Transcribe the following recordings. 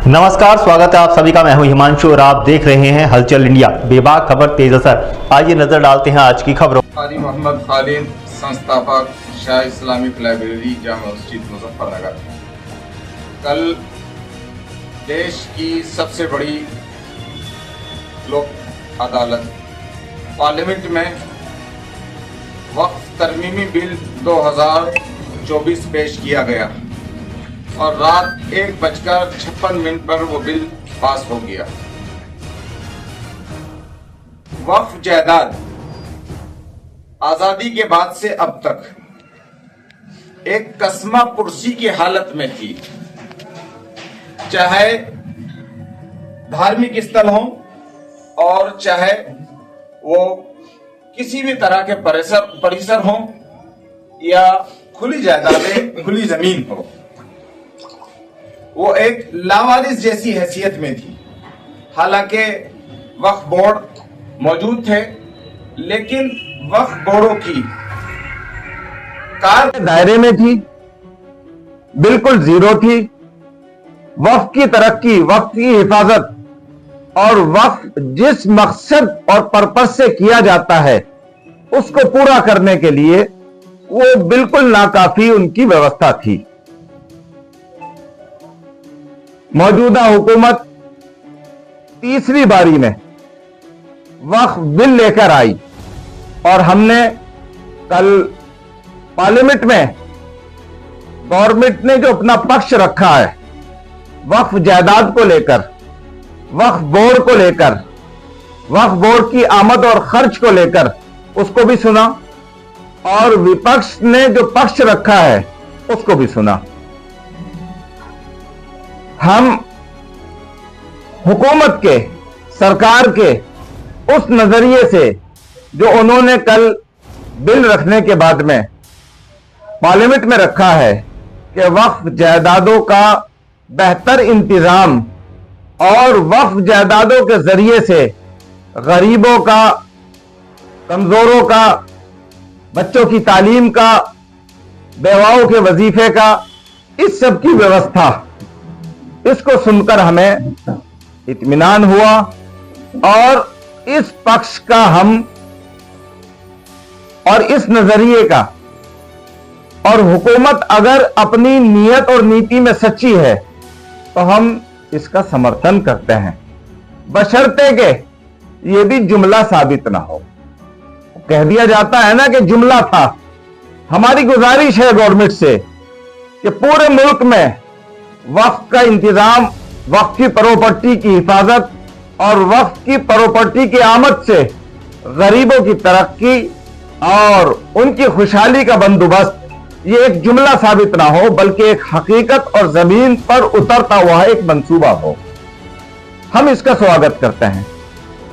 नमस्कार, स्वागत है आप सभी का। मैं हूं हिमांशु और आप देख रहे हैं हलचल इंडिया, बेबाक खबर तेज असर। आइए नजर डालते हैं आज की खबरों। कारी मोहम्मद खालिद, संस्थापक शाह इस्लामिक लाइब्रेरी, जामा मस्जिद, मुजफ्फरनगर। कल देश की सबसे बड़ी लोक अदालत पार्लियामेंट में वक्फ तरमीमी बिल 2024 पेश किया गया और रात 1:56 पर वो बिल पास हो गया। वक्फ जायदाद आजादी के बाद से अब तक एक कस्मा पुरसी की हालत में थी। चाहे धार्मिक स्थल हो और चाहे वो किसी भी तरह के परिसर हो या खुली जायदादें, खुली जमीन हो, वो एक लावारिस जैसी हैसियत में थी। हालांकि वक्फ बोर्ड मौजूद थे, लेकिन वक्फ बोर्डों की दायरे में थी, बिल्कुल जीरो थी। वक्फ की तरक्की, वक्फ की हिफाजत और वक्फ जिस मकसद और पर्पस से किया जाता है उसको पूरा करने के लिए वो बिल्कुल नाकाफी उनकी व्यवस्था थी। मौजूदा हुकूमत तीसरी बारी में वक्फ बिल लेकर आई और हमने कल पार्लियामेंट में गवर्नमेंट ने जो अपना पक्ष रखा है वक्फ जायदाद को लेकर, वक्फ बोर्ड को लेकर, वक्फ बोर्ड की आमद और खर्च को लेकर, उसको भी सुना और विपक्ष ने जो पक्ष रखा है उसको भी सुना। हम हुकूमत के, सरकार के उस नजरिए से जो उन्होंने कल बिल रखने के बाद में पार्लियामेंट में रखा है कि वक्फ जायदादों का बेहतर इंतजाम और वक्फ जायदादों के जरिए से गरीबों का, कमजोरों का, बच्चों की तालीम का, बेवाओं के वजीफे का, इस सब की व्यवस्था, इसको सुनकर हमें इत्मीनान हुआ और इस पक्ष का हम और इस नजरिए का, और हुकूमत अगर अपनी नीयत और नीति में सच्ची है तो हम इसका समर्थन करते हैं, बशर्ते के ये भी जुमला साबित ना हो। कह दिया जाता है ना कि जुमला था। हमारी गुजारिश है गवर्नमेंट से कि पूरे मुल्क में वक्फ का इंतजाम, वक्फ की प्रॉपर्टी की हिफाजत और वक्फ की प्रॉपर्टी की आमद से गरीबों की तरक्की और उनकी खुशहाली का बंदोबस्त ये एक जुमला साबित ना हो, बल्कि एक हकीकत और जमीन पर उतरता हुआ एक मंसूबा हो। हम इसका स्वागत करते हैं।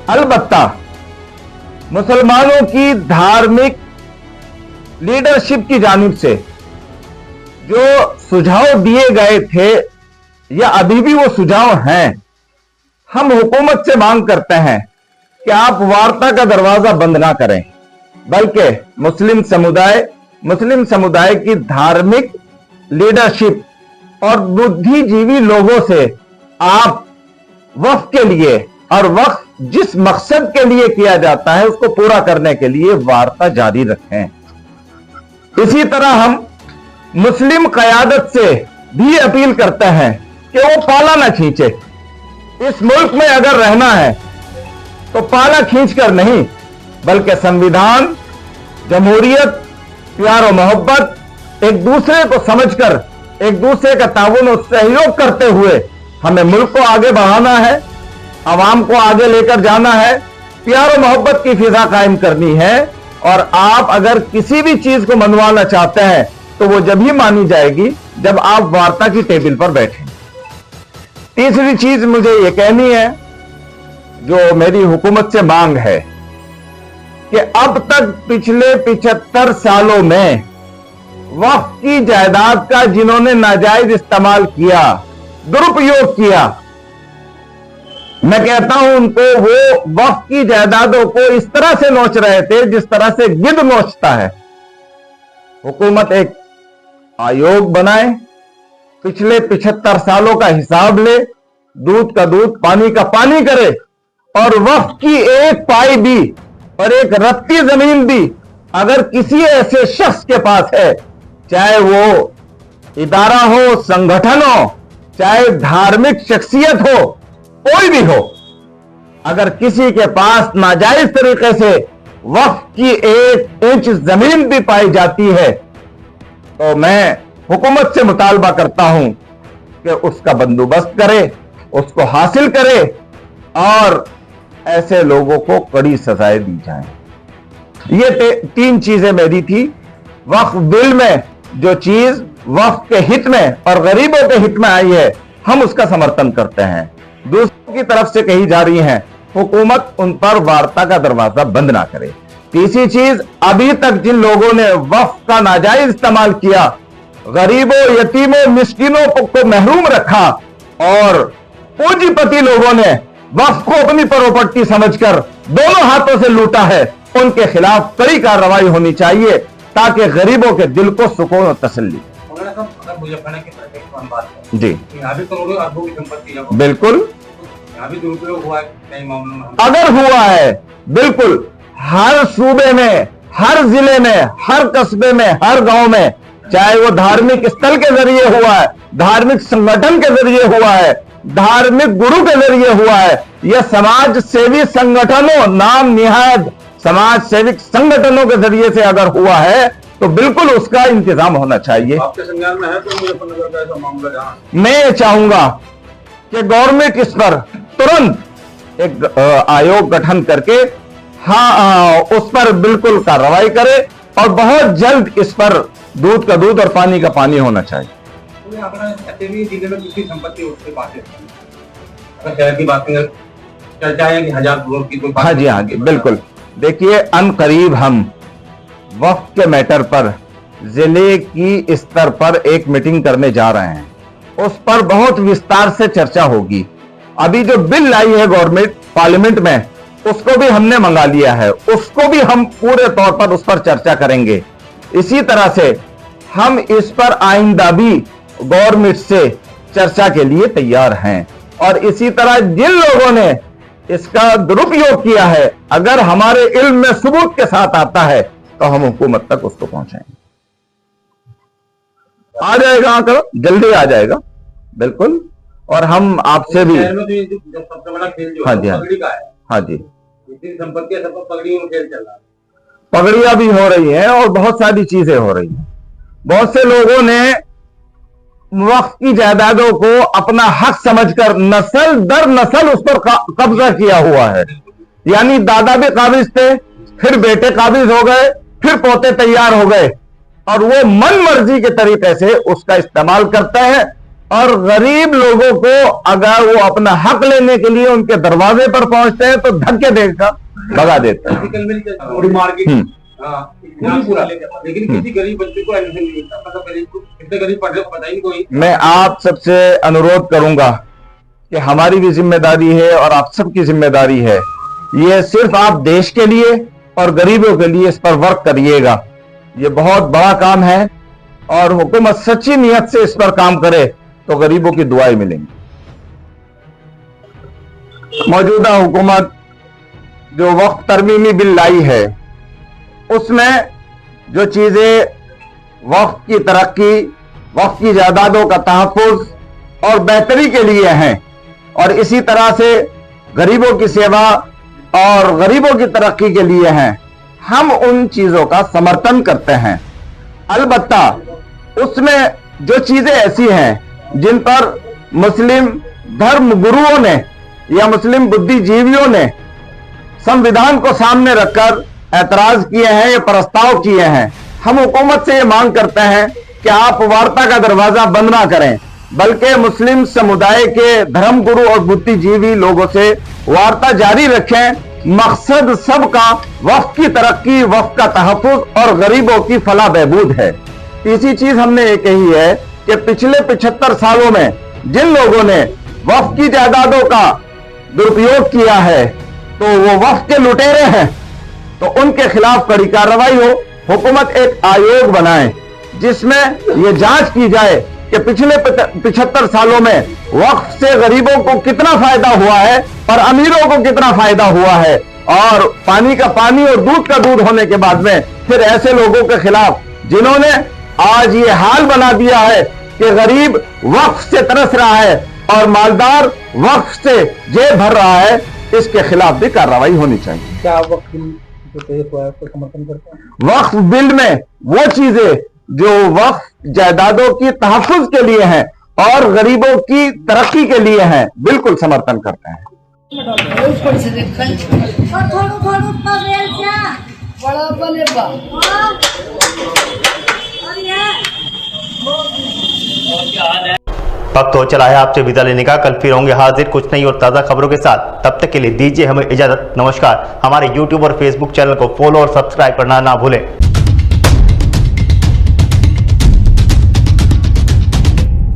अलबत्ता मुसलमानों की धार्मिक लीडरशिप की जानिब से जो सुझाव दिए गए थे या अभी भी वो सुझाव हैं, हम हुकूमत से मांग करते हैं कि आप वार्ता का दरवाजा बंद ना करें, बल्कि मुस्लिम समुदाय की धार्मिक लीडरशिप और बुद्धिजीवी लोगों से आप वक्फ के लिए और वक्फ जिस मकसद के लिए किया जाता है उसको पूरा करने के लिए वार्ता जारी रखें। इसी तरह हम मुस्लिम क़यादत से भी अपील करते हैं कि वो पाला ना खींचे। इस मुल्क में अगर रहना है तो पाला खींचकर नहीं, बल्कि संविधान, जमहूरियत, प्यार और मोहब्बत, एक दूसरे को समझकर, एक दूसरे का ताउन और सहयोग करते हुए हमें मुल्क को आगे बढ़ाना है, आवाम को आगे लेकर जाना है, प्यार और मोहब्बत की फिजा कायम करनी है। और आप अगर किसी भी चीज को मनवाना चाहते हैं तो वो जब ही मानी जाएगी जब आप वार्ता की टेबल पर बैठें। तीसरी चीज मुझे ये कहनी है, जो मेरी हुकूमत से मांग है, कि अब तक पिछले 75 सालों में वक्फ की जायदाद का जिन्होंने नाजायज इस्तेमाल किया, दुरुपयोग किया, मैं कहता हूं उनको, वो वक्फ की जायदादों को इस तरह से नोच रहे थे जिस तरह से गिद्ध नोचता है। हुकूमत एक आयोग बनाए, पिछले 75 सालों का हिसाब ले दूध का दूध पानी का पानी करे और वक्फ की एक पाई भी और एक रत्ती जमीन भी अगर किसी ऐसे शख्स के पास है, चाहे वो इदारा हो, संगठन हो, चाहे धार्मिक शख्सियत हो, कोई भी हो, अगर किसी के पास नाजायज तरीके से वक्फ की 1 इंच जमीन भी पाई जाती है तो मैं हुकूमत से मुतालबा करता हूं कि उसका बंदोबस्त करे, उसको हासिल करे और ऐसे लोगों को कड़ी सजाएं दी जाएं। ये 3 चीजें मेरी थी। वक्फ बिल में जो चीज वक्फ के हित में और गरीबों के हित में आई है, हम उसका समर्थन करते हैं। दूसरों की तरफ से कही जा रही है, हुकूमत उन पर वार्ता का दरवाजा बंद ना करे। तीसरी चीज, अभी तक जिन लोगों ने वक्फ का नाजायज इस्तेमाल किया, गरीबों, यतीमों, मिस्किनों को महरूम रखा और पूंजीपति लोगों ने वक्फ को अपनी प्रॉपर्टी समझकर दोनों हाथों से लूटा है, उनके खिलाफ कड़ी कार्रवाई होनी चाहिए ताकि गरीबों के दिल को सुकून और तसल्ली। जी, यहाँ भी करोड़ों अरबों की संपत्ति है, बिल्कुल यहाँ भी दुरुपयोग हुआ है कई मामलों में। अगर हुआ है, बिल्कुल हर सूबे में, हर जिले में, हर कस्बे में, हर गांव में, चाहे वो धार्मिक स्थल के जरिए हुआ है, धार्मिक संगठन के जरिए हुआ है, धार्मिक गुरु के जरिए हुआ है, यह समाज सेवी संगठनों, नाम निहाद समाज सेविक संगठनों के जरिए से अगर हुआ है तो बिल्कुल उसका इंतजाम होना चाहिए। आपके संज्ञान में है तो मुजफ्फरनगर का ऐसा मामला जहां मैं ये चाहूंगा कि गवर्नमेंट इस पर तुरंत एक आयोग गठन करके उस पर बिल्कुल कार्रवाई करे और बहुत जल्द इस पर दूध का दूध और पानी का पानी होना चाहिए। तो अगर ऐसे भी जिले में किसी संपत्ति उसके पास है, अगर शहर की बात करें, चर्चा है कि 1000 करोड़ की कोई बात। हाँ जी, हाँ जी, बिल्कुल। देखिए, अनकरीब हम वक्फ के मैटर पर जिले की स्तर पर एक मीटिंग करने जा रहे हैं, उस पर बहुत विस्तार से चर्चा होगी। अभी जो बिल लाई है गवर्नमेंट पार्लियामेंट में, उसको भी हमने मंगा लिया है, उसको भी हम पूरे तौर पर उस पर चर्चा करेंगे। इसी तरह से हम इस पर आइंदा भी गवर्नमेंट से चर्चा के लिए तैयार हैं और इसी तरह जिन लोगों ने इसका दुरुपयोग किया है, अगर हमारे इल्म में सबूत के साथ आता है तो हम हुकूमत तक उसको पहुंचाएंगे। आ जाएगा आंकड़ा, जल्दी आ जाएगा, बिल्कुल। और हम आपसे भी, शहर में तो ये जो सबसे बड़ा खेल जो हाँ है जी, वो पगड़ी का है। हाँ जी, जितनी संपत्ति है सब पर पगड़ियों में खेल चल रहा है। पगड़ियां भी हो रही हैं और बहुत सारी चीजें हो रही हैं। बहुत से लोगों ने वक्फ की जायदादों को अपना हक समझकर नस्ल दर नस्ल उस पर कब्जा किया हुआ है। यानी दादा भी काबिज थे, फिर बेटे काबिज हो गए, फिर पोते तैयार हो गए और वो मन मर्जी के तरीके से उसका इस्तेमाल करते हैं और गरीब लोगों को अगर वो अपना हक लेने के लिए उनके दरवाजे पर पहुंचते हैं तो धक्के देकर भगा देते हैं। आर्टिकल में थोड़ी मार्केट, हाँ, इतना पूरा, लेकिन किसी गरीब बच्चे को एडमिशन नहीं मिलता। मतलब गरीब को, कितने गरीब पढ़ रहे हो बताइए कोई। मैं आप सबसे अनुरोध करूंगा कि हमारी भी जिम्मेदारी है और आप सबकी जिम्मेदारी है, ये सिर्फ आप देश के लिए और गरीबों के लिए इस पर वर्क करिएगा। ये बहुत बड़ा काम है और हुकूमत सच्ची नियत से इस पर काम करे तो गरीबों की दुआएं मिलेंगी। मौजूदा हुकूमत जो वक्फ तरमीमी बिल लाई है, उसमें जो चीजें वक्फ की तरक्की, वक्फ की जायदादों का तहफ़्फ़ुज़ और बेहतरी के लिए हैं और इसी तरह से गरीबों की सेवा और गरीबों की तरक्की के लिए हैं, हम उन चीजों का समर्थन करते हैं। अलबत्ता उसमें जो चीजें ऐसी हैं जिन पर मुस्लिम धर्म गुरुओं ने या मुस्लिम बुद्धिजीवियों ने संविधान को सामने रखकर ऐतराज किए हैं या प्रस्ताव किए हैं, हम हुकूमत से ये मांग करते हैं कि आप वार्ता का दरवाजा बंद ना करें, बल्कि मुस्लिम समुदाय के धर्मगुरु और बुद्धिजीवी लोगों से वार्ता जारी रखें। मकसद सबका वक्फ की तरक्की, वक्फ का तहफ़्फ़ुज़ और गरीबों की फलाह बहबूद है। तीसरी चीज हमने ये कही है कि पिछले 75 सालों में जिन लोगों ने वक्फ की जायदादों का दुरुपयोग किया है तो वो वक्फ के लुटेरे हैं, तो उनके खिलाफ कड़ी कार्रवाई हो। हुकूमत एक आयोग बनाए जिसमें यह जांच की जाए कि पिछले 75 सालों में वक्फ से गरीबों को कितना फायदा हुआ है और अमीरों को कितना फायदा हुआ है, और पानी का पानी और दूध का दूध होने के बाद में फिर ऐसे लोगों के खिलाफ जिन्होंने आज ये हाल बना दिया है कि गरीब वक्फ से तरस रहा है और मालदार वक्फ से जेब भर रहा है, इसके खिलाफ भी कार्रवाई होनी चाहिए। क्या आप वक्फ बिल जो पेश हुआ है उसको समर्थन करते हैं? वक्फ बिल में वो चीजें जो वक्फ जायदादों की तहफ्फुज के लिए हैं और गरीबों की तरक्की के लिए हैं, बिल्कुल समर्थन करते हैं। वक्त हो चला है आपसे विदा लेने का। कल फिर होंगे हाजिर कुछ नई और ताज़ा खबरों के साथ। तब तक के लिए दीजिए हमें इजाजत। नमस्कार। हमारे YouTube और Facebook चैनल को फॉलो और सब्सक्राइब करना ना भूलें।